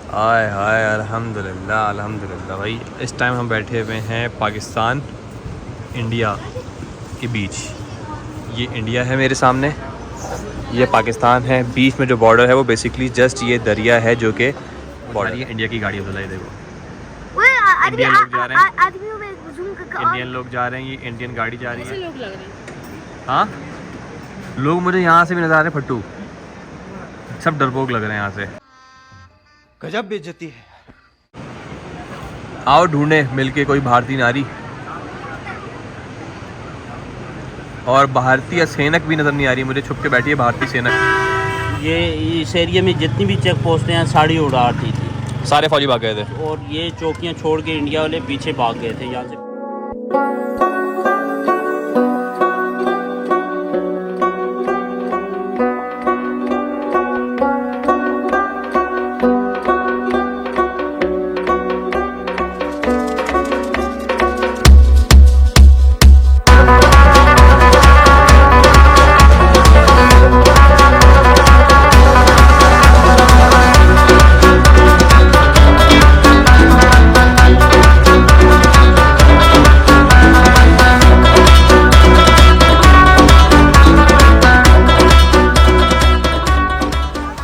आय हाय अल्हम्दुलिल्लाह अल्हम्दुलिल्लाह भाई। इस टाइम हम बैठे हुए हैं पाकिस्तान इंडिया के बीच। ये इंडिया है मेरे सामने, ये पाकिस्तान है। बीच में जो बॉर्डर है वो बेसिकली जस्ट ये दरिया है जो कि बॉर्डर है। इंडिया की गाड़ी उधर देखो, इंडियन लोग जा रहे हैं, इंडियन लोग जा रहे हैं। ये इंडियन गाड़ी जा रही है। हाँ, लोग मुझे यहाँ से भी नजर आ रहे हैं फट्टू, सब डरपोक लग रहे हैं यहाँ से। गजब बेइज्जती है। आओ ढूंढे मिलके कोई भारतीय नारी, और भारतीय सैनिक भी नजर नहीं आ रही मुझे। छुप के बैठी है भारतीय सैनिक। ये इस एरिया में जितनी भी चेक पोस्टें हैं सारी उड़ा दी थी, सारे फौजी भाग गए थे और ये चौकियां छोड़ के इंडिया वाले पीछे भाग गए थे यहाँ से।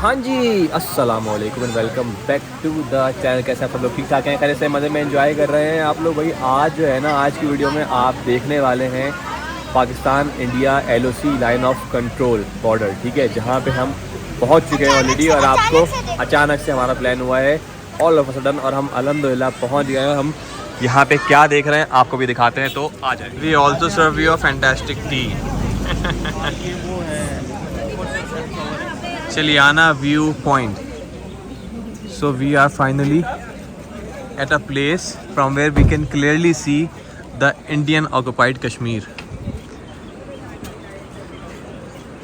हाँ जी, अस्सलाम वालेकुम and welcome back to the channel. कैसे आप सब लोग ठीक ठाक हैं, खैर से मज़े में एंजॉय कर रहे हैं आप लोग। भाई आज जो है ना, आज की वीडियो में आप देखने वाले हैं Pakistan India LOC line of control border, ठीक है, जहाँ पे हम पहुँच चुके हैं ऑलरेडी। और आपको अचानक से हमारा प्लान हुआ है ऑल ऑफ अ सडन, और हम अल्हम्दुलिल्लाह पहुँच गए हैं। हम यहाँ पे क्या देख रहे हैं आपको भी दिखाते हैं, तो आ जाए। We also serve you a fantastic tea. Chiliana view point. So we are finally at a place from where we can clearly see the Indian occupied Kashmir,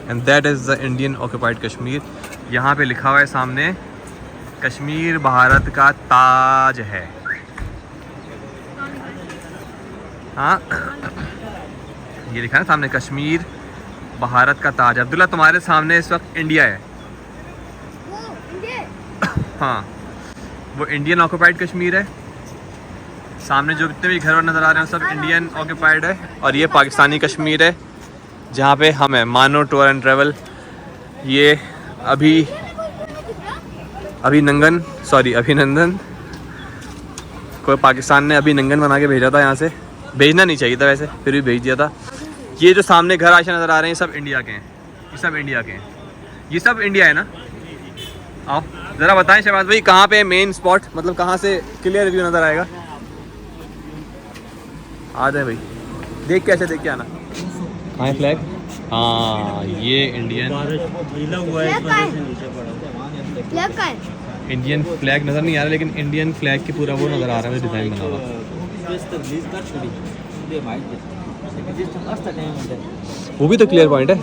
and that is the Indian occupied Kashmir. यहाँ पे लिखा हुआ है सामने, कश्मीर भारत का ताज है। हाँ, ये लिखा है सामने, कश्मीर भारत का ताज। अब्दुल्ला तुम्हारे सामने इस वक्त इंडिया है। हाँ, वो इंडियन ऑक्यूपाइड कश्मीर है। सामने जो जितने भी घर नज़र आ रहे हैं सब इंडियन ऑक्यूपाइड है, और ये पाकिस्तानी कश्मीर है जहाँ पे हम हैं। मानो टूर एंड ट्रैवल, ये अभिनंदन को पाकिस्तान ने अभिनंदन बना के भेजा था यहाँ से। भेजना नहीं चाहिए था वैसे, फिर भी भेज दिया था। ये जो सामने घर आशा नज़र आ रहे हैं, ये सब इंडिया के हैं, ये सब इंडिया के हैं, ये सब इंडिया है ना। आओ ज़रा बताएं शहबाज भाई, कहाँ पे मेन स्पॉट, मतलब कहाँ से क्लियर व्यू नज़र आएगा। आ जाए भाई, देख के ऐसे देख के आना। कहाँ है फ्लैग? हाँ, ये इंडियन इंडियन फ्लैग नज़र नहीं आ रहा, लेकिन इंडियन फ्लैग की पूरा वो नज़र आ रहा है, डिज़ाइन बना हुआ। वो भी तो क्लियर पॉइंट है।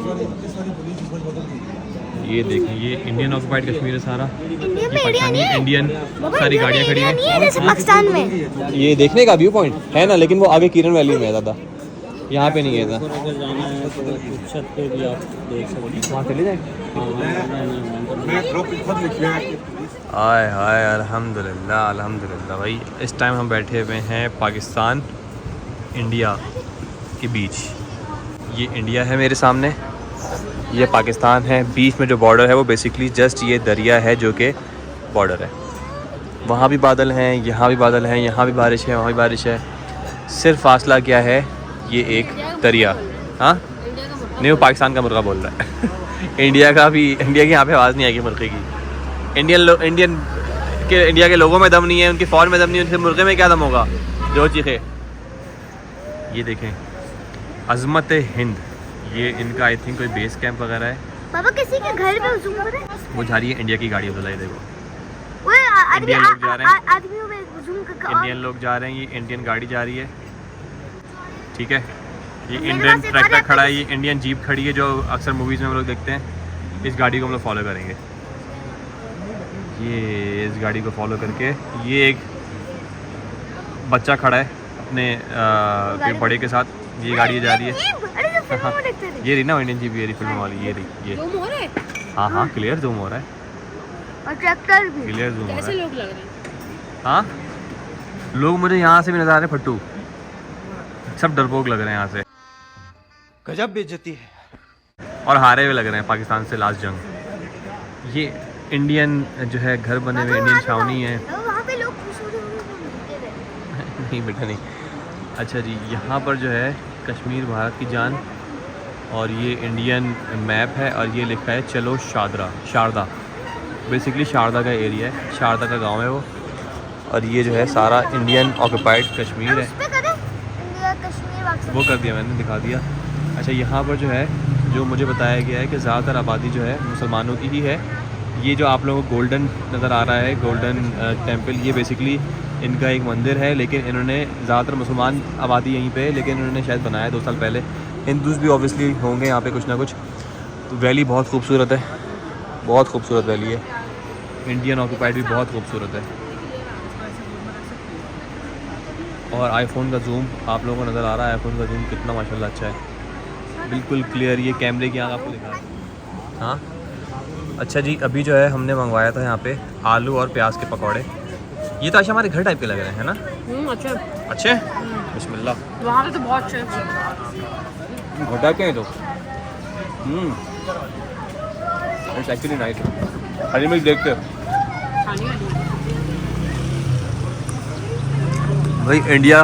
ये देखें, ये इंडियन ऑक्यूपाइड कश्मीर है सारा। ये पाकिस्तानी इंडियन सारी गाड़ियाँ खड़ी हैं पाकिस्तान में। ये देखने का व्यू पॉइंट है ना, लेकिन वो आगे किरण वैली में है ज़्यादा, यहाँ पे नहीं है था। वहाँ चले जाए। आय हाय अल्हम्दुलिल्लाह अल्हम्दुलिल्लाह भाई। इस टाइम हम बैठे हुए हैं पाकिस्तान इंडिया के बीच। ये इंडिया है मेरे सामने, ये पाकिस्तान है। बीच में जो बॉर्डर है वो बेसिकली जस्ट ये दरिया है जो कि बॉर्डर है। वहाँ भी बादल हैं, यहाँ भी बादल हैं, यहाँ भी बारिश है, वहाँ भी बारिश है। सिर्फ फासला क्या है, ये एक दरिया। हाँ नहीं, वो पाकिस्तान का मुर्गा बोल रहा है। इंडिया की यहाँ पे आवाज़ नहीं आएगी मुर्गे की। इंडिया के लोगों में दम नहीं है, उनकी फौज में दम नहीं है, उनके मुर्गे में क्या दम होगा जो चीखे। ये देखें, अज़मत हिंद, ये इनका आई थिंक कोई बेस कैंप वगैरह है। पापा किसी के घर पे ज़ूम करें। वो जा रही है इंडिया की गाड़ी उधर, देखो इंडियन लोग जा रहे हैं, आदमियों में ज़ूम कर। इंडियन लोग जा रहे हैं, ये इंडियन गाड़ी जा रही है, ठीक है। ये इंडियन ट्रैक्टर खड़ा है, ये इंडियन जीप खड़ी है जो अक्सर मूवीज़ में हम लोग देखते हैं। इस गाड़ी को हम लोग फॉलो करेंगे, ये इस गाड़ी को फॉलो करके। ये एक बच्चा खड़ा है अपने बड़े के साथ, ये गाड़ी जा रही है। हाँ, ये रही ना इंडियन जीप, ये रही फिल्म वाली, ये रही ये। हाँ हाँ, क्लियर जूम हो रहा है। और ट्रैक्टर भी। क्लियर जूम कैसे है। लोग लग रहे हैं? हाँ, लोग मुझे यहाँ से भी नजर आ रहे हैं फट्टू, सब डरपोक लग रहे हैं यहाँ से, गजब बेइज्जती है। और हारे हुए लग रहे हैं पाकिस्तान से लास्ट जंग। ये इंडियन जो है घर बने हुए, इंडियन छावनी है। वहाँ पे लोग खुश हो रहे होंगे तो मिलते रहे। नहीं बेटा नहीं। अच्छा जी, यहाँ पर जो है कश्मीर भारत की जान, और ये इंडियन मैप है, और ये लिखा है चलो शारदा। बेसिकली शारदा का एरिया है, शारदा का गांव है वो। और ये जो है सारा इंडियन ऑक्यूपाइड कश्मीर है। उस पे करें इंडिया कश्मीर पाकिस्तान। वो कर दिया मैंने, दिखा दिया। अच्छा, यहाँ पर जो है, जो मुझे बताया गया है कि ज़्यादातर आबादी जो है मुसलमानों की ही है। ये जो आप लोगों को गोल्डन नज़र आ रहा है, गोल्डन टेम्पल, ये बेसिकली इनका एक मंदिर है, लेकिन इन्होंने ज़्यादातर मुसलमान आबादी यहीं पे है, लेकिन इन्होंने शायद बनाया 2 साल पहले। हिंदूज़ भी ऑब्वियसली होंगे यहाँ पे कुछ ना कुछ। तो वैली बहुत खूबसूरत है, बहुत खूबसूरत वैली है। इंडियन ऑक्यूपाइड भी बहुत खूबसूरत है। और आईफोन का जूम आप लोगों को नज़र आ रहा है, आईफोन का जूम कितना माशाल्लाह अच्छा है, बिल्कुल क्लियर। ये कैमरे की आँख आपको दिखा रहा है। हाँ, अच्छा जी, अभी जो है हमने मंगवाया था यहाँ पे आलू और प्याज के पकौड़े। ये तो अच्छा हमारे घर टाइप के लग रहे हैं ना। अच्छा। अच्छे, बिस्मिल्लाह। वहाँ पे तो बहुत अच्छे हैं। घटा के हैं तो इट्स एक्चुअली नाइस। हरी मिर्च देखते खाने वाली। भाई, इंडिया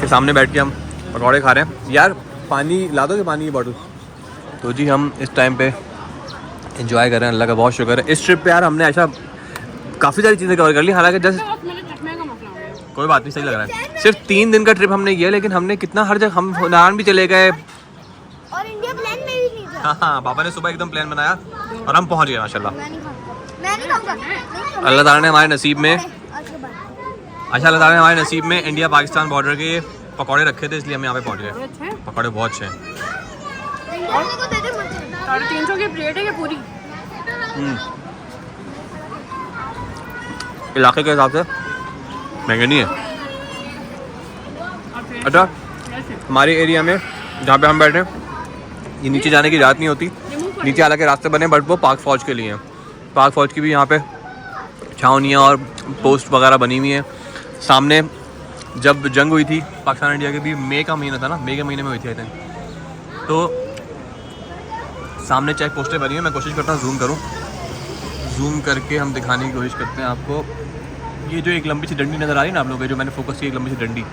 के सामने बैठ के हम पकौड़े खा रहे हैं। यार पानी ला दोगे, पानी की बॉटल। तो जी हम इस टाइम पे एंजॉय कर रहे हैं, अल्लाह का बहुत शुक्र है। इस ट्रिप पे यार हमने ऐसा काफ़ी सारी चीज़ें कवर कर ली, हालांकि जस्ट मेरे चश्मे का मसला हो गया। कोई बात नहीं, सही लग रहा है। सिर्फ 3 दिन का ट्रिप हमने किया, लेकिन हमने कितना हर जगह, हम नारायण भी चले गए। और इंडिया प्लान में भी नहीं था। हाँ, पापा ने सुबह एकदम प्लान बनाया और हम पहुँच गए माशाल्लाह। मैं नहीं खाऊंगा। अल्लाह ताला ने हमारे नसीब में, आज के बाद अच्छा अल्लाह ताला ने हमारे नसीब में इंडिया पाकिस्तान बॉर्डर के पकौड़े रखे थे, इसलिए हम यहाँ पे पहुँच गए। अच्छे हैं। पकौड़े बहुत अच्छे हैं। इंडिया वाले को दे दे मुझे। 350 की प्लेट है क्या पूरी? इलाके के हिसाब से महंगे नहीं है। अच्छा, हमारे एरिया में जहाँ पे हम बैठे हैं, ये नीचे जाने की रात नहीं होती। नीचे हालांकि रास्ते बने, बट वो पाक फौज के लिए हैं। पाक फौज की भी यहाँ पे छावनियाँ और पोस्ट वगैरह बनी हुई हैं। सामने जब जंग हुई थी पाकिस्तान इंडिया के, भी मई का महीना था ना, मई के महीने में हुई थी आई थिंक। तो सामने चेक पोस्टें बनी हुई हैं। मैं कोशिश करता हूँ जूम करूँ, जूम करके हम दिखाने की कोशिश करते हैं आपको। ये जो एक लंबी सी डंडी नज़र आ रही है ना आप लोगों को, जो मैंने फोकस की, एक लंबी सी डंडी,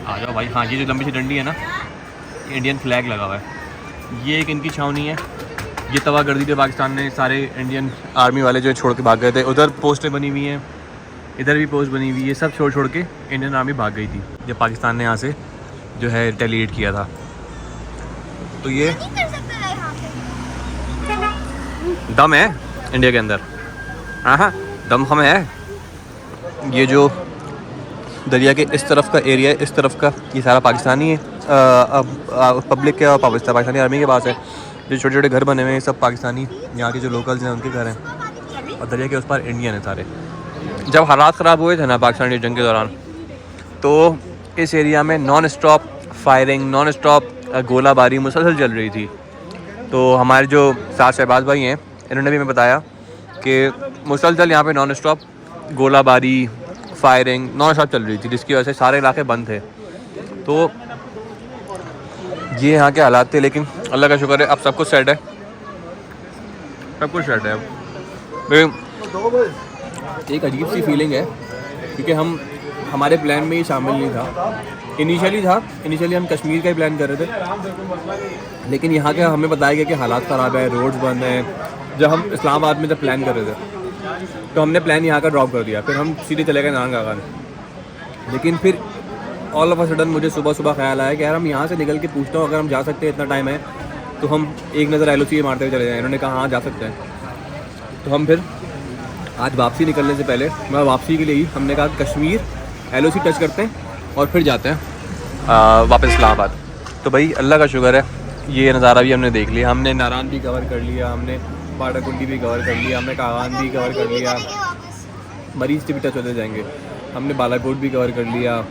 आ जाओ भाई। हाँ, ये जो लंबी सी डंडी है ना, ये इंडियन फ्लैग लगा हुआ है। ये एक इनकी छावनी है, ये तबाह कर दी थी पाकिस्तान ने। सारे इंडियन आर्मी वाले जो छोड़ के भाग गए थे, उधर पोस्टें बनी हुई हैं, इधर भी पोस्ट बनी हुई है, सब छोड़ के इंडियन आर्मी भाग गई थी जब पाकिस्तान ने यहाँ से जो है रिटेलिएट किया था। तो ये नहीं कर सकते थे यहाँ पे। दम है इंडिया के अंदर। हाँ, दम हम है। ये जो दरिया के इस तरफ का एरिया है, इस तरफ का, ये सारा पाकिस्तानी है, पब्लिक के और पाकिस्तानी आर्मी के पास है। जो छोटे छोटे घर बने हुए हैं सब पाकिस्तानी, यहाँ के जो लोकल्स हैं उनके घर हैं, और दरिया के उस पार इंडियन है सारे। जब हालात ख़राब हुए थे ना पाकिस्तानी जंग के दौरान, तो इस एरिया में non stop firing, non stop गोलाबारी मुसलसल चल रही थी। तो हमारे जो साथ शहबाज भाई हैं, इन्होंने भी हमें बताया कि मुसलसल यहाँ पे नॉन स्टॉप गोलाबारी, फायरिंग नॉन स्टॉप चल रही थी, जिसकी वजह से सारे इलाके बंद थे। तो ये यहाँ के हालात थे, लेकिन अल्लाह का शुक्र है अब सब कुछ सेट है, सब कुछ सेट है। अब एक अजीब सी फीलिंग है, क्योंकि हमारे प्लान में ये शामिल नहीं था। इनिशियली हम कश्मीर का ही प्लान कर रहे थे, लेकिन यहाँ के हमें बताया गया कि हालात ख़राब है, रोड्स बंद हैं। जब हम इस्लामाबाद में जब प्लान कर रहे थे, तो हमने प्लान यहाँ का ड्रॉप कर दिया, फिर हम सीधे चले गए नारंग आगा में। लेकिन फिर ऑल ऑफ अ सडन मुझे सुबह ख्याल आया कि यार हम यहाँ से निकल के पूछता हूँ, अगर हम जा सकते हैं, इतना टाइम है तो हम एक नज़र LOC मारते हुए चले जाएँ। इन्होंने कहा हाँ जा सकते हैं। तो हम फिर आज वापसी निकलने से पहले, मैं वापसी के लिए ही हमने कहा कश्मीर LOC टच करते हैं और फिर जाते हैं वापस इस्लामाबाद। तो भाई अल्लाह का शुक्र है, ये नज़ारा भी हमने देख लिया। हमने नारायण भी कवर कर लिया, हमने पाटाकुंडी भी कवर कर लिया, हमने कागान भी कवर कर लिया, मरीज से भी टच होते जाएंगे। हमने बालाकोट भी कवर कर लिया,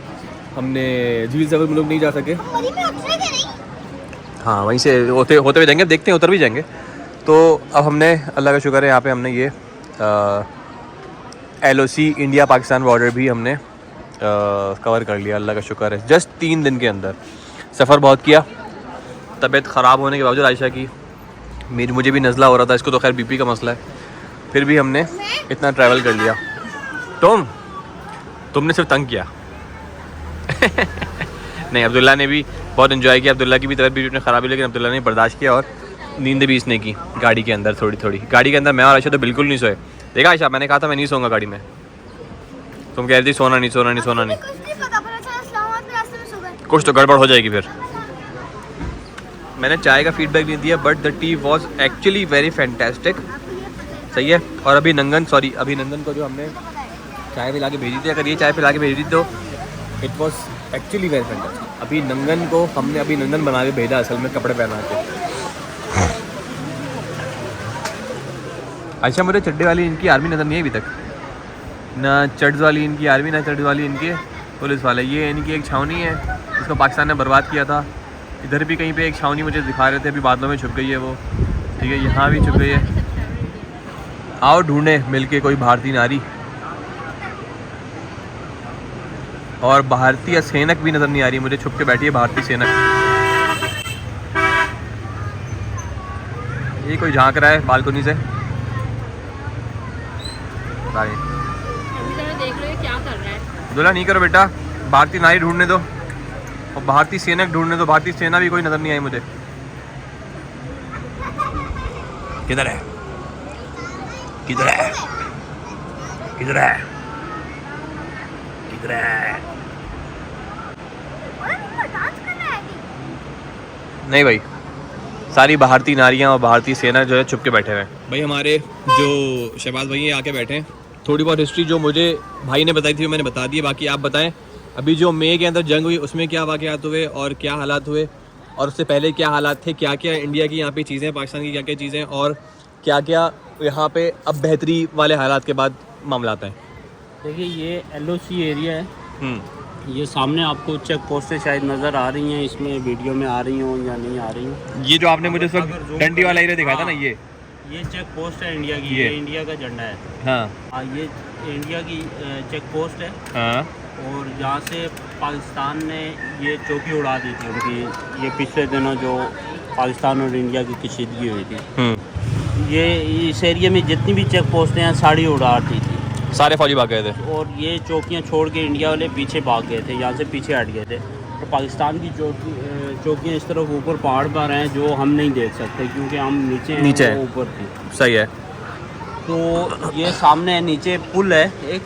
हमने झील सफर हम लोग नहीं जा सके। हाँ, वहीं से होते हुए जाएंगे, देखते हैं उतर भी जाएंगे। तो अब हमने अल्लाह का शुक्र है यहाँ पे हमने ये LOC इंडिया पाकिस्तान बॉर्डर भी हमने कवर कर लिया, अल्लाह का शुक्र है। जस्ट 3 दिन के अंदर सफ़र बहुत किया, तबीयत ख़राब होने के बावजूद आयशा की, मुझे भी नज़ला हो रहा था, इसको तो खैर BP का मसला है, फिर भी हमने इतना ट्रैवल कर लिया। तुमने सिर्फ तंग किया नहीं, अब्दुल्ला ने भी बहुत एंजॉय किया। अब्दुल्ला की भी तबीयत बीच में ख़राब हुई, लेकिन अब्दुल्ला ने बर्दाश्त किया और नींद भी इसने की गाड़ी के अंदर थोड़ी थोड़ी। गाड़ी के अंदर मैं और आयशा तो बिल्कुल नहीं सोए। देखा आयशा, मैंने कहा था मैं नहीं सोऊंगा गाड़ी में, तुम कह रही थी सोना नहीं सोना नहीं सोना नहीं। कुछ नहीं पता, पता चला इस्लामाबाद में रास्ते में सो गए। कुछ तो गड़बड़ हो जाएगी फिर। मैंने चाय का फीडबैक नहीं दिया, but the T was actually very fantastic. सही है। और अभिनंदन को जो हमने चाय पिला के भेजी थी, अगर ये चाय पिला के भेजी थी तो it was actually very fantastic. अभिनंदन को हमने अभिनंदन बना के भेजा असल में, कपड़े पहना के। अच्छा, मुझे चड्डे वाली इनकी आर्मी नज़र नहीं है अभी तक, ना चड्स वाली इनकी आर्मी, ना चड्स वाली इनके पुलिस वाले। ये इनकी एक छावनी है जिसको पाकिस्तान ने बर्बाद किया था। इधर भी कहीं पे एक छावनी मुझे दिखा रहे थे, अभी बादलों में छुप गई है वो, ठीक है, यहाँ भी छुप गई है। आओ ढूंढे मिलके कोई भारतीय नारी। और भारतीय सैनिक भी नज़र नहीं आ रही मुझे, छुप के बैठी है भारतीय सैनिक। ये कोई झांक रहा है बालकनी से। देख लो ये क्या कर रहा है। दूल्हा नहीं करो बेटा, भारतीय नारी ढूंढने दो और भारतीय सैनिक ढूंढने दो। भारतीय सेना भी कोई नज़र नहीं आई मुझे। किधर है, किधर है, किधर है, किधर है? नहीं भाई, सारी भारतीय नारियां और भारतीय सेना जो है छुप के बैठे हुए हैं। भाई हमारे जो शहबाज भाई हैं आके बैठे हैं। थोड़ी बहुत हिस्ट्री जो मुझे भाई ने बताई थी वो मैंने बता दी है, बाकी आप बताएं अभी जो मई के अंदर जंग हुई उसमें क्या वाक़यात हुए और क्या हालात हुए, और उससे पहले क्या हालात थे, क्या क्या इंडिया की यहाँ पे चीज़ें, पाकिस्तान की क्या क्या चीज़ें, और क्या क्या यहाँ पे अब बेहतरी वाले हालात के बाद मामला हैं। देखिए ये LOC एरिया है, ये सामने आपको चेक पोस्टें शायद नज़र आ रही हैं, इसमें वीडियो में आ रही हों या नहीं आ रही हों। ये जो आपने मुझे उस वक्त डंडी वाला एरिया दिखाया था ना, ये चेक पोस्ट है इंडिया की, ये इंडिया का झंडा है। हाँ, ये इंडिया की चेक पोस्ट है। हाँ, और यहाँ से पाकिस्तान ने ये चौकी उड़ा दी थी उनकी, ये पिछले दिनों जो पाकिस्तान और इंडिया की कशीदगी हुई थी, ये इस एरिया में जितनी भी चेक पोस्टें हैं सारी उड़ा दी थी, सारे फौजी भाग गए थे। और ये चौकियाँ छोड़ के इंडिया वाले पीछे भाग गए थे, यहाँ से पीछे हट गए थे। तो पाकिस्तान की चौकियाँ इस तरफ ऊपर पहाड़ पर हैं जो हम नहीं देख सकते क्योंकि हम नीचे हैं, ऊपर थी। सही है। तो ये सामने नीचे पुल है एक,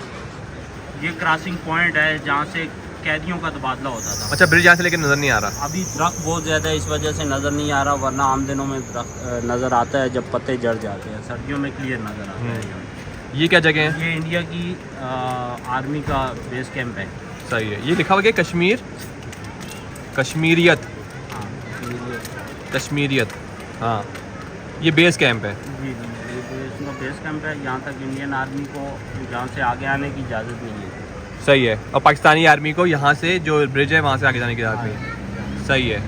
ये क्रॉसिंग पॉइंट है जहाँ से कैदियों का तबादला होता था। अच्छा, ब्रिज यहाँ से लेकिन नज़र नहीं आ रहा अभी। दरख्त बहुत ज़्यादा है इस वजह से नज़र नहीं आ रहा, वरना आम दिनों में दरख्त नज़र आता है जब पत्ते जड़ जाते हैं, सर्दियों में क्लियर नज़र आता है। ये क्या जगह है? ये इंडिया की आर्मी का बेस कैंप है। सही है। ये लिखा हुआ है कश्मीर, कश्मीरियत, हाँ कश्मीरियत, हाँ, ये बेस कैंप है। जी जी, ये बेस कैंप है। यहाँ तक इंडियन आर्मी को यहाँ से आगे आने की इजाज़त नहीं है। सही है। और पाकिस्तानी आर्मी को यहाँ से जो ब्रिज है वहाँ से आगे जाने की इजाज़त नहीं है। सही है।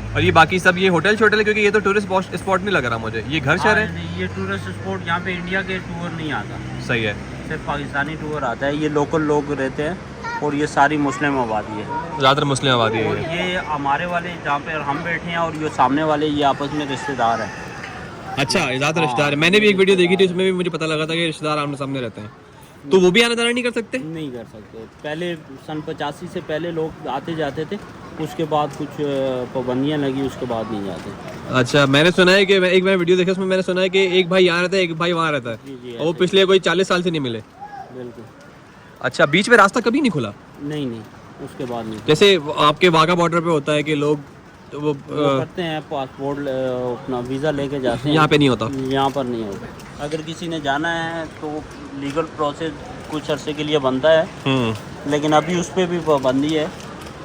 और ये बाकी सब ये होटल छोटल है, क्योंकि ये तो टूरिस्ट स्पॉट नहीं लग रहा मुझे, ये घर शहर है। ये टूरिस्ट स्पॉट, यहाँ पे इंडिया के टूर नहीं आता। सही है। सिर्फ पाकिस्तानी टूर आता है। ये लोकल लोग रहते हैं और ये सारी मुस्लिम आबादी है, ज़्यादातर मुस्लिम आबादी है। और ये हमारे वाले जहाँ पे हम बैठे हैं और ये सामने वाले ये आपस में रिश्तेदार हैं। अच्छा, ज़्यादातर रिश्तेदार है। मैंने भी एक वीडियो देखी थी, उसमें भी मुझे पता लगा था कि रिश्तेदार आमने सामने रहते हैं, तो वो भी आना जाना नहीं कर सकते? नहीं कर सकते। पहले सन 85 से पहले लोग आते जाते थे, उसके बाद कुछ पाबंदियाँ लगी, उसके बाद नहीं जाते। अच्छा, मैंने सुना है कि एक मैंने वीडियो देखा, उसमें मैंने सुना है कि एक भाई यहाँ रहता है, एक भाई वहाँ रहता है, जी, और वो पिछले कोई 40 साल से नहीं मिले। बिल्कुल। अच्छा, बीच में रास्ता कभी नहीं खुला? नहीं, उसके बाद नहीं। जैसे आपके वाघा बॉर्डर पे होता है कि लोग तो वो करते हैं, पासपोर्ट अपना वीज़ा लेके जाते हैं, यहाँ पे नहीं होता। यहाँ पर नहीं होता। अगर किसी ने जाना है तो लीगल प्रोसेस कुछ अरसे के लिए बनता है, लेकिन अभी उस पर भी पाबंदी है,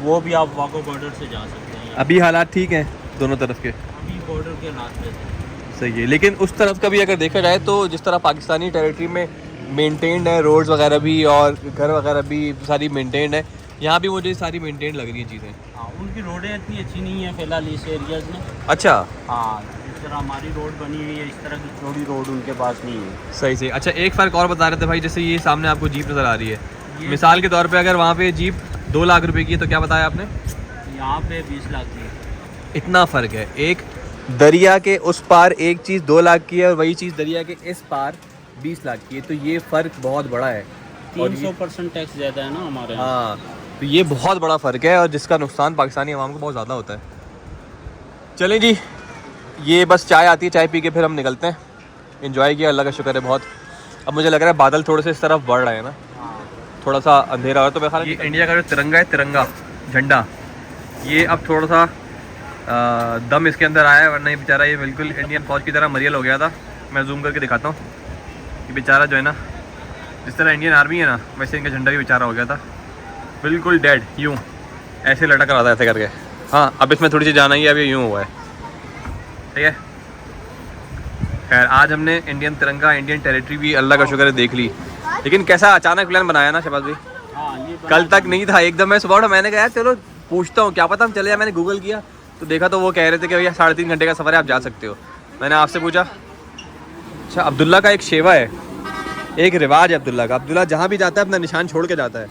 वो भी आप वाघा बॉर्डर से जा सकते हैं। अभी हालात ठीक हैं दोनों तरफ के? अभी बॉर्डर के हालात पे सही है। लेकिन उस तरफ का भी अगर देखा जाए तो जिस तरह पाकिस्तानी टेरिटरी में मेंटेन्ड है, रोड्स वगैरह भी और घर वगैरह भी सारी मेंटेन्ड है, यहाँ भी मुझे सारी मेंटेन लग रही हैं चीज़ें। हाँ, उनकी रोडें इतनी अच्छी नहीं है फिलहाल इस एरियाज में। अच्छा। हाँ, तरह हमारी रोड बनी हुई है, इस तरह की चौड़ी रोड उनके पास नहीं है। सही सही। अच्छा एक फ़र्क और बता रहे थे भाई, जैसे ये सामने आपको जीप नज़र आ रही है, मिसाल के तौर पे अगर वहाँ पे जीप 2 लाख रुपए की है तो क्या बताया आपने? यहाँ पे 20 लाख की है। इतना फ़र्क है। एक दरिया के उस पार एक चीज़ 2 लाख की है और वही चीज़ दरिया के इस पार 20 लाख की है, तो ये फ़र्क बहुत बड़ा है। 300% टैक्स ज़्यादा है ना हमारे यहाँ। हाँ, तो ये बहुत बड़ा फ़र्क है और जिसका नुकसान पाकिस्तानी अवाम को बहुत ज़्यादा होता है। चलें जी, ये बस चाय आती है, चाय पी के फिर हम निकलते हैं। एंजॉय किया, अल्लाह का शुक्र है बहुत। अब मुझे लग रहा है बादल थोड़े से इस तरफ बढ़ रहे हैं ना, थोड़ा सा अंधेरा हो रहा है, तो मेरे ख्याल ये इंडिया का जो तिरंगा है, तिरंगा झंडा, ये अब थोड़ा सा दम इसके अंदर आया है, वरना ये बेचारा ये बिल्कुल इंडियन फौज की तरह मरियल हो गया था। मैं जूम करके दिखाता हूँ कि बेचारा जो है ना, जिस तरह इंडियन आर्मी है ना, वैसे इनका झंडा भी बेचारा हो गया था, बिल्कुल डेड, यूँ ऐसे लटक रहा था ऐसे करके। हाँ, अब इसमें थोड़ी सी जाना ही है, अभी यूँ हुआ है, ठीक है। खैर, आज हमने इंडियन तिरंगा, इंडियन टेरिटरी भी अल्लाह का शुक्र है देख ली। लेकिन कैसा अचानक प्लान बनाया ना शहबाज भाई, कल तक नहीं था, एकदम मैं सुबह उठा, मैंने कहा यार चलो पूछता हूँ, क्या पता हम चले जाए। मैंने गूगल किया तो देखा तो वो कह रहे थे कि भैया 3.5 घंटे का सफ़र है, आप जा सकते हो। मैंने आपसे पूछा, अच्छा अब्दुल्ला का एक शेवा है, एक रिवाज है अब्दुल्ला का, अब्दुल्ला जहाँ भी जाता है अपना निशान छोड़ के जाता है।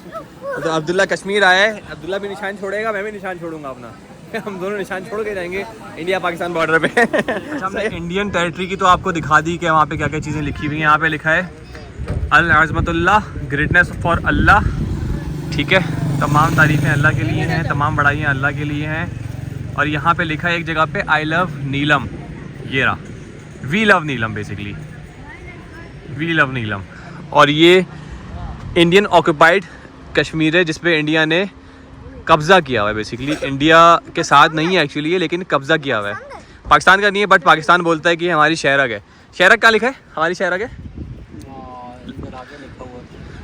तो अब्दुल्ला कश्मीर आया है, अब्दुल्ला भी निशान छोड़ेगा, मैं भी निशान छोड़ूंगा अपना, हम दोनों निशान छोड़ के जाएंगे इंडिया पाकिस्तान बॉर्डर पे। अच्छा, हमने इंडियन टेरिटरी की तो आपको दिखा दी कि वहाँ पे क्या क्या चीज़ें लिखी हुई हैं। यहाँ पे लिखा है अल अज़मतुल्लाह, ग्रेटनेस फॉर अल्लाह, ठीक है, तमाम तारीफ़ें अल्लाह के लिए हैं, तमाम बड़ाइयाँ अल्लाह के लिए हैं। और यहाँ पे लिखा है एक जगह पे आई लव नीलम, ये रहा, we love Neelam, basically we love Neelam. और ये इंडियन ऑक्यूपाइड कश्मीर है, जिस पे इंडिया ने कब्ज़ा किया हुआ है। बेसिकली इंडिया के साथ नहीं है एक्चुअली ये, लेकिन कब्ज़ा किया हुआ है, पाकिस्तान का नहीं है, बट पाकिस्तान बोलता है कि हमारी शहरक है। शहरक क्या लिखा है? हमारी शहरक है,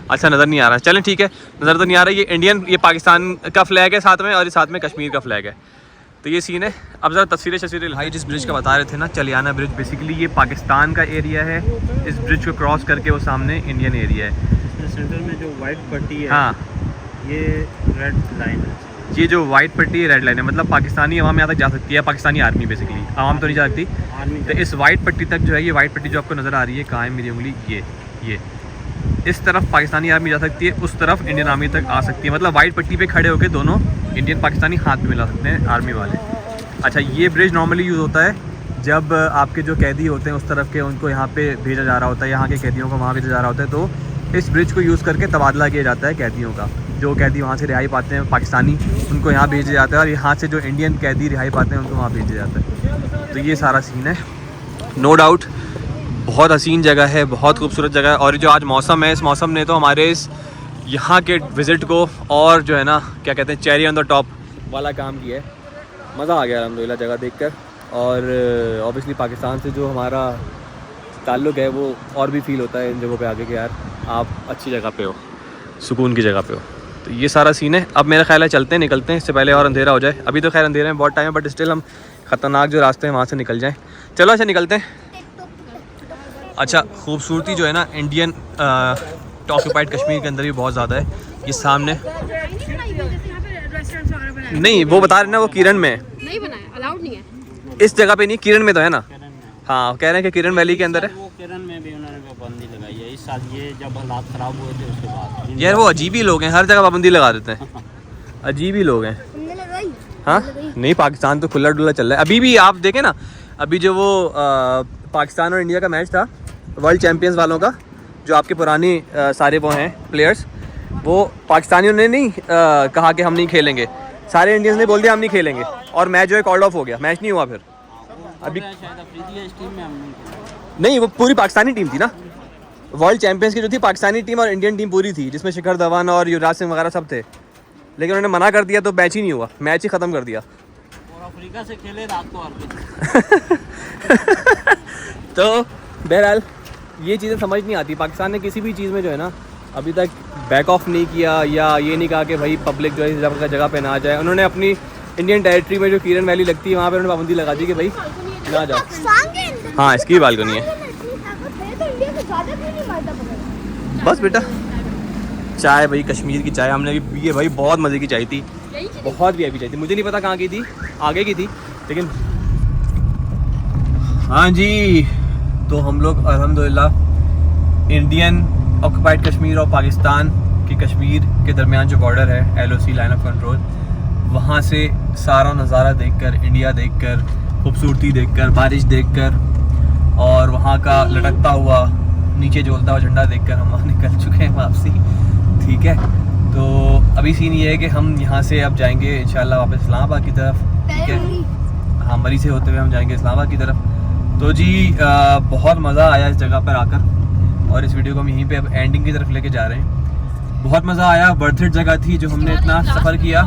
अच्छा नज़र नहीं आ रहा, चलें ठीक है, नज़र तो नहीं आ रहा। ये इंडियन, ये पाकिस्तान का फ्लैग है साथ में, और ये साथ में कश्मीर का फ्लैग है। तो ये सीन है। अब ज़रा तस्वीरें भाई, जिस ब्रिज का बता रहे थे ना, चलियाना ब्रिज, बेसिकली ये पाकिस्तान का एरिया है। इस ब्रिज को क्रॉस करके वो सामने इंडियन एरिया है। इसमें सेंटर में जो वाइट पट्टी है, हाँ, ये रेड लाइन है। ये जो वाइट पट्टी है, रेड लाइन है, मतलब पाकिस्तानी अवाम यहाँ तक जा सकती है, पाकिस्तानी आर्मी, बेसिकली आवाम तो नहीं जा सकती। आर्मी तो इस वाइट पट्टी तक जो है, ये वाइट पट्टी जो आपको नज़र आ रही है, कहाँ है मेरी उंगली, ये इस तरफ पाकिस्तानी आर्मी जा सकती है, उस तरफ इंडियन आर्मी तक आ सकती है। मतलब वाइट पट्टी पे खड़े होकर दोनों इंडियन पाकिस्तानी हाथ भी मिला सकते हैं आर्मी वाले। अच्छा, ये ब्रिज नॉर्मली यूज़ होता है जब आपके जो कैदी होते हैं उस तरफ के, उनको यहाँ पे भेजा जा रहा होता है, यहाँ के कैदियों को वहाँ भेजा जा रहा होता है, तो इस ब्रिज को यूज़ करके तबादला किया जाता है कैदियों का। जो कैदी वहाँ से रिहाई पाते हैं पाकिस्तानी, उनको यहाँ भेजा जाता है, और यहाँ से जो इंडियन कैदी रिहाई पाते हैं उनको वहाँ भेजा जाता है। तो ये सारा सीन है। नो डाउट बहुत हसीन जगह है, बहुत खूबसूरत जगह है। और जो आज मौसम है, इस मौसम ने तो हमारे इस यहाँ के विज़िट को और जो है ना, क्या कहते हैं, चेरी ऑन द टॉप वाला काम किया है। मज़ा आ गया अल्हम्दुलिल्लाह जगह देखकर। और ऑब्वियसली पाकिस्तान से जो हमारा ताल्लुक़ है वो और भी फील होता है इन जगहों पे आके कि यार आप अच्छी जगह पे हो, सुकून की जगह पे हो। तो ये सारा सीन है। अब मेरा ख्याल है चलते हैं, निकलते हैं, इससे पहले और अंधेरा हो जाए। अभी तो खैर अंधेरे में बहुत टाइम है, बट स्टिल हम ख़तरनाक जो रास्ते हैं वहाँ से निकल जाएँ। चलो अच्छा निकलते हैं। अच्छा, खूबसूरती जो है ना इंडियन ऑक्यूपाइड कश्मीर के अंदर भी बहुत ज़्यादा है। ये सामने नहीं, वो बता रहे ना, वो किरण में नहीं बनाया, अलाउड नहीं है। इस जगह पे नहीं, किरण में तो है ना। हाँ, कह रहे हैं कि किरण वैली के अंदर है। वो किरण में भी उन्होंने पाबंदी लगाई है इस साल, ये जब हालात ख़राब हुए थे उसके बाद। यार वो अजीब ही लोग हैं, हर जगह पाबंदी लगा देते हैं, अजीब ही लोग हैं। हाँ नहीं, पाकिस्तान तो खुला डुल्ला चल रहा है। अभी भी आप देखें ना, अभी जो वो पाकिस्तान और इंडिया का मैच था वर्ल्ड चैम्पियंस वालों का, जो आपके पुरानी सारे वो हैं प्लेयर्स, वो पाकिस्तानियों ने नहीं कहा कि हम नहीं खेलेंगे, सारे इंडियंस ने बोल दिया हम नहीं खेलेंगे, और मैच जो है कॉल्ड ऑफ हो गया, मैच नहीं हुआ फिर। अभी नहीं, वो पूरी पाकिस्तानी टीम थी ना, वर्ल्ड चैम्पियंस की जो थी पाकिस्तानी टीम और इंडियन टीम पूरी थी, जिसमें शिखर धवन और युवराज सिंह वगैरह सब थे, लेकिन उन्होंने मना कर दिया तो मैच ही नहीं हुआ, मैच ही ख़त्म कर दिया। और अफ्रीका से खेले रात को तो बहरहाल ये चीज़ें समझ नहीं आती। पाकिस्तान ने किसी भी चीज़ में जो है ना अभी तक बैक ऑफ नहीं किया, या ये नहीं कहा कि भाई पब्लिक जो है इस जगह पे ना जाए। उन्होंने अपनी इंडियन टेरिटरी में जो किरण वैली लगती है वहाँ पे उन्होंने पाबंदी लगा दी कि भाई ना जाओ। हाँ, इसकी बालकनी है। बस बेटा, चाय भाई कश्मीर की चाय हमने अभी पी है भाई, बहुत मज़े की चाय थी, बहुत VIP चाय थी। मुझे नहीं पता कहाँ की थी, आगे की थी, लेकिन हाँ जी, तो हम लोग अल्हम्दुलिल्लाह इंडियन ऑक्युपाइड कश्मीर और पाकिस्तान के कश्मीर के दरमियान जो बॉर्डर है LOC लाइन ऑफ कंट्रोल, वहाँ से सारा नज़ारा देखकर, इंडिया देखकर, खूबसूरती देखकर, बारिश देखकर और वहाँ का लटकता हुआ नीचे झोलता हुआ झंडा देखकर हम वहाँ निकल चुके हैं वापसी। ठीक है, तो अभी सीन ये है कि हम यहाँ से अब जाएंगे इंशाल्लाह वापस इस्लामाबाद की तरफ। ठीक है, हाँ, मरी से होते हुए हम जाएंगे इस्लामाबाद की तरफ। तो जी बहुत मज़ा आया इस जगह पर आकर और इस वीडियो को हम यहीं पे अब एंडिंग की तरफ लेके जा रहे हैं। बहुत मज़ा आया, वर्थ इट जगह थी जो हमने इतना सफ़र किया।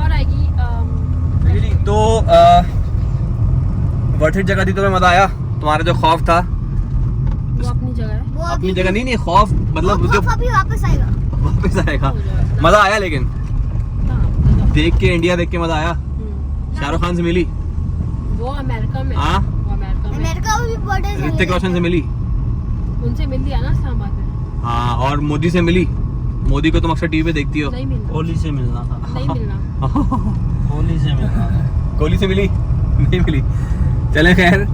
तो वर्थ इट जगह थी, तो मज़ा आया। तुम्हारा जो खौफ था वो अपनी जगह है। वो अपनी जगह नहीं खौफ मतलब जो अभी वापस आएगा। वापस आएगा। मज़ा आया, लेकिन देख के, इंडिया देख के मज़ा आया। शाहरुख खान से मिली? वो अमेरिका में। हाँ, वो अमेरिका में। भी बर्थडे ऋतिक रोशन से मिली? उनसे मिल लिया ना इस्लामाबाद में। हाँ, और मोदी से मिली? मोदी को तुम अक्सर टीवी पे देखती हो। नहीं मिलना। कोहली से मिलना था। नहीं मिलना। कोहली से मिलना था। कोहली से मिली? नहीं मिली। चले खैर,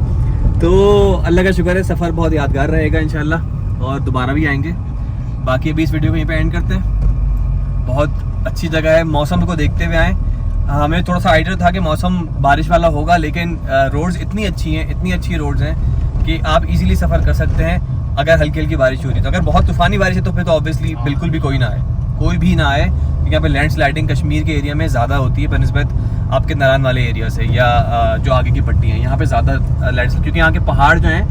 तो अल्लाह का शुक्र है, सफ़र बहुत यादगार रहेगा इंशाल्लाह और दोबारा भी आएंगे। बाकी अभी इस वीडियो को यहीं पे एंड करते हैं। बहुत अच्छी जगह है, मौसम को देखते हुए आए। हमें थोड़ा सा आइडिया था कि मौसम बारिश वाला होगा, लेकिन रोड्स इतनी अच्छी हैं, इतनी अच्छी रोड्स हैं कि आप इजीली सफ़र कर सकते हैं अगर हल्की हल्की बारिश हो रही है। तो अगर बहुत तूफ़ानी बारिश है तो फिर तो ऑब्वियसली बिल्कुल भी कोई ना आए, कोई भी ना आए, क्योंकि यहाँ पे लैंड स्लाइडिंग कश्मीर के एरिया में ज़्यादा होती है बनस्बत आपके नारायण वाले एरिया से या जो आगे की पट्टी है, यहाँ पे ज़्यादा लैंड, क्योंकि यहाँ के पहाड़ जो हैं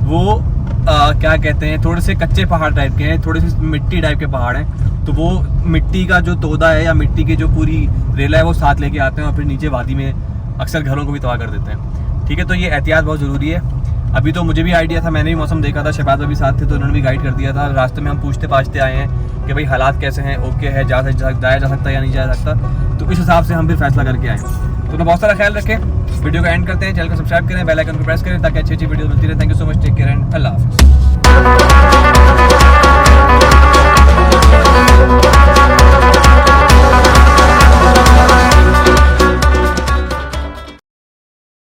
वो क्या कहते हैं, थोड़े से कच्चे पहाड़ टाइप के हैं, थोड़े से मिट्टी टाइप के पहाड़ हैं। तो वो मिट्टी का जो तोदा है या मिट्टी की जो पूरी रेला है वो साथ लेके आते हैं और फिर नीचे वादी में अक्सर घरों को भी तबाह कर देते हैं। ठीक है, तो ये एहतियात बहुत ज़रूरी है। अभी तो मुझे भी आइडिया था, मैंने भी मौसम देखा था, शहबाज भी साथ थे तो उन्होंने भी गाइड कर दिया था। रास्ते में हम पूछते पाछते आए हैं कि भाई हालात कैसे हैं, ओके है, जाया जा सकता है या नहीं जाया सकता। तो इस हिसाब से हम फिर फैसला करके आए। तो अपना बहुत सारा ख्याल रखें, वीडियो को एंड करते हैं, चैनल को सब्सक्राइब करें, बेल आइकन को प्रेस करें ताकि अच्छी अच्छी वीडियो मिलती रहे। Thank you so much, take care and अल्लाह हाफ़िज़।